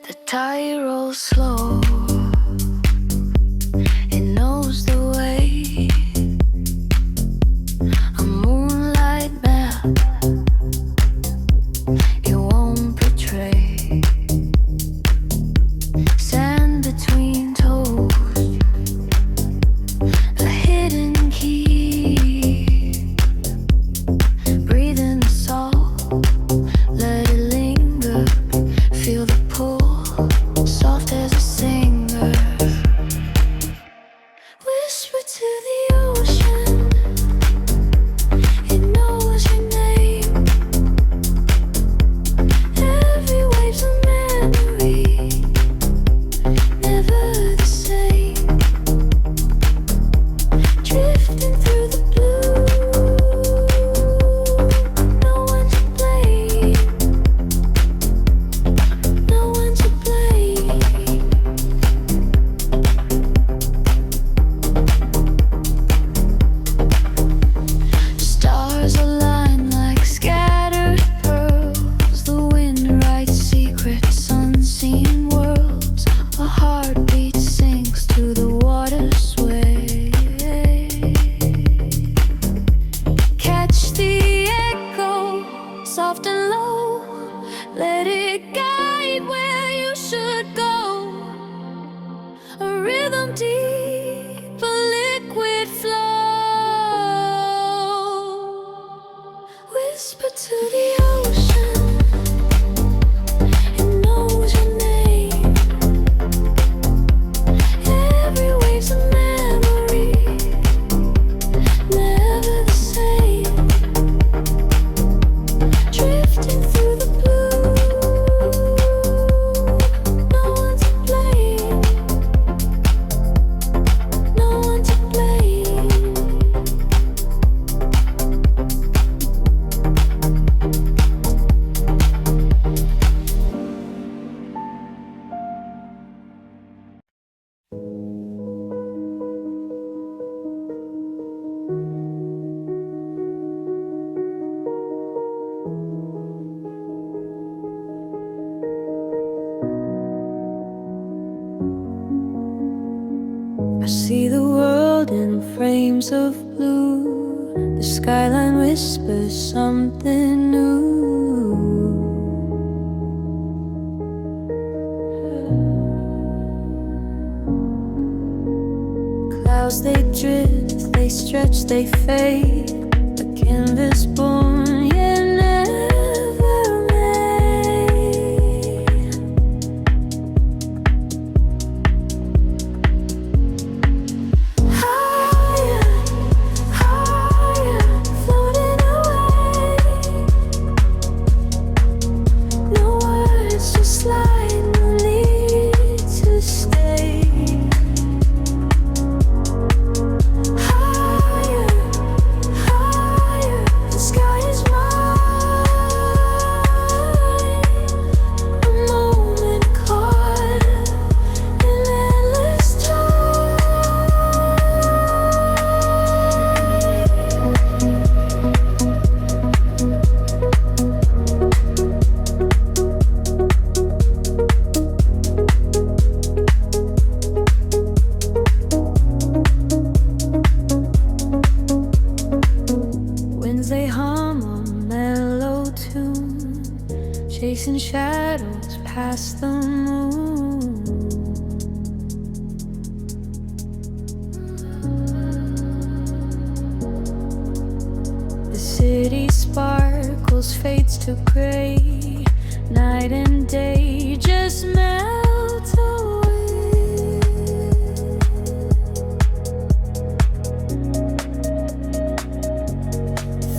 The tide rolls slow. It knows the way. A moonlight map. It won't betray. Sand between toes. A hidden key. Breathe in the salt. Let it linger. Feel the pull. Soft as a singer. Whisper to the ocean. It knows your name. Every wave's a memory. Never the same. Drifting through the blue. No one to blame. No one to blame. Stars align like scattered pearls. The wind writes secrets, unseen worlds. A heartbeat sinks to the water's sway. Catch the echo, soft and low. Let it guide where you should go. A rhythm deep, a liquid flow. Whisper to the ocean. It knows your name. Every wave's a memory. Never the same. Drifting through the blue. No one to blame. No one to blame. I see the world in frames of blue. The skyline whispers something new. Clouds they drift, they stretch, they fade. A canvas born, yet never made. Higher, higher, floating away. No words, just light, no need to stay. Higher, higher, the sky is mine. A moment caught in endless time. Winds they hum a mellow tune, chasing shadows past the moon. The city sparkles, fades to gray. Night and day just melt away.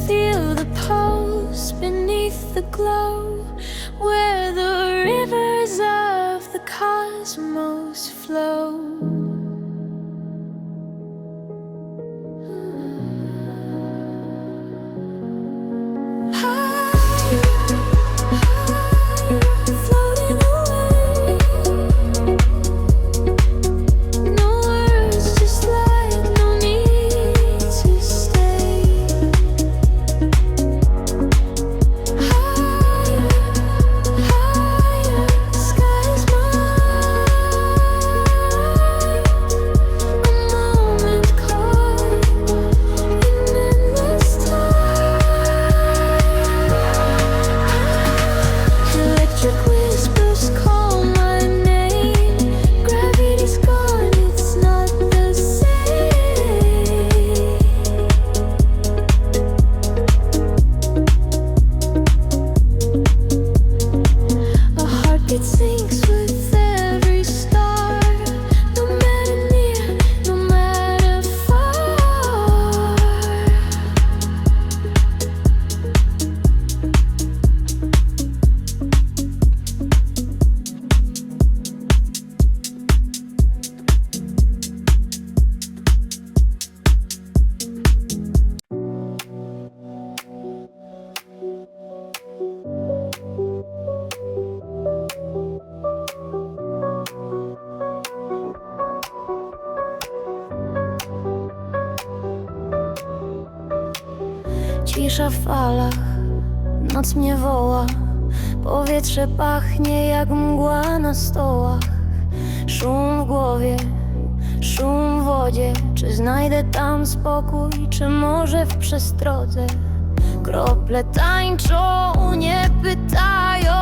Feel the pulse beneath the glow, where the rivers of the cosmos flow. Floating away. No words, just light, no need to stay. Higher, higher, the sky is mine. It sinks with every star, no matter near, no matter far. Cisza w falach, noc mnie woła. Powietrze pachnie jak mgła na stołach. Szum w głowie, szum w wodzie. Czy znajdę tam spokój, czy może w przestrodze? Krople tańczą, nie pytają.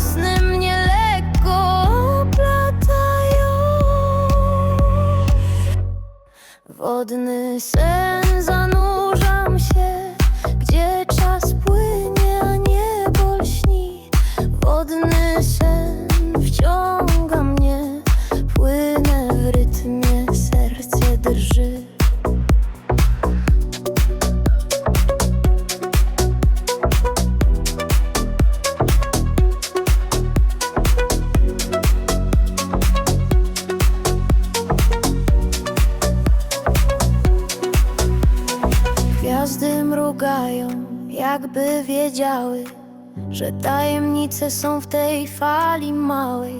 Sny mnie lekko oplatają. Wodny sen, zanurzam się, gdzie czas płynie, a niebo lśni. Wodny sen wciąga mnie, płynę w rytmie, serce drży. Gwiazdy mrugają, jakby wiedziały, że tajemnice są w tej fali małej.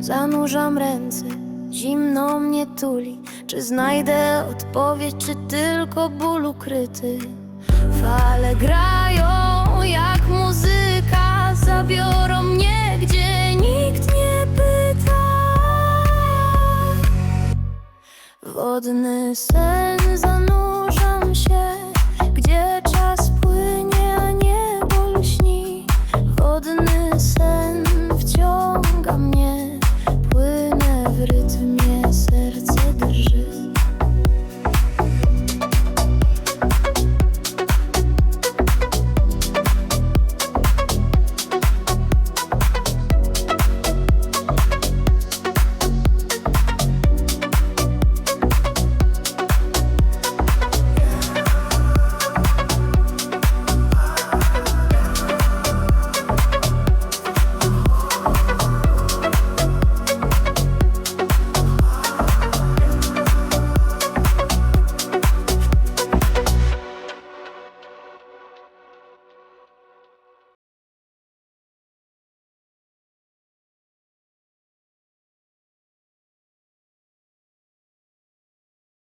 Zanurzam ręce, zimno mnie tuli. Czy znajdę odpowiedź, czy tylko ból ukryty? Fale grają jak muzyka, zabiorą mnie, gdzie nikt nie pyta. Wodny sen.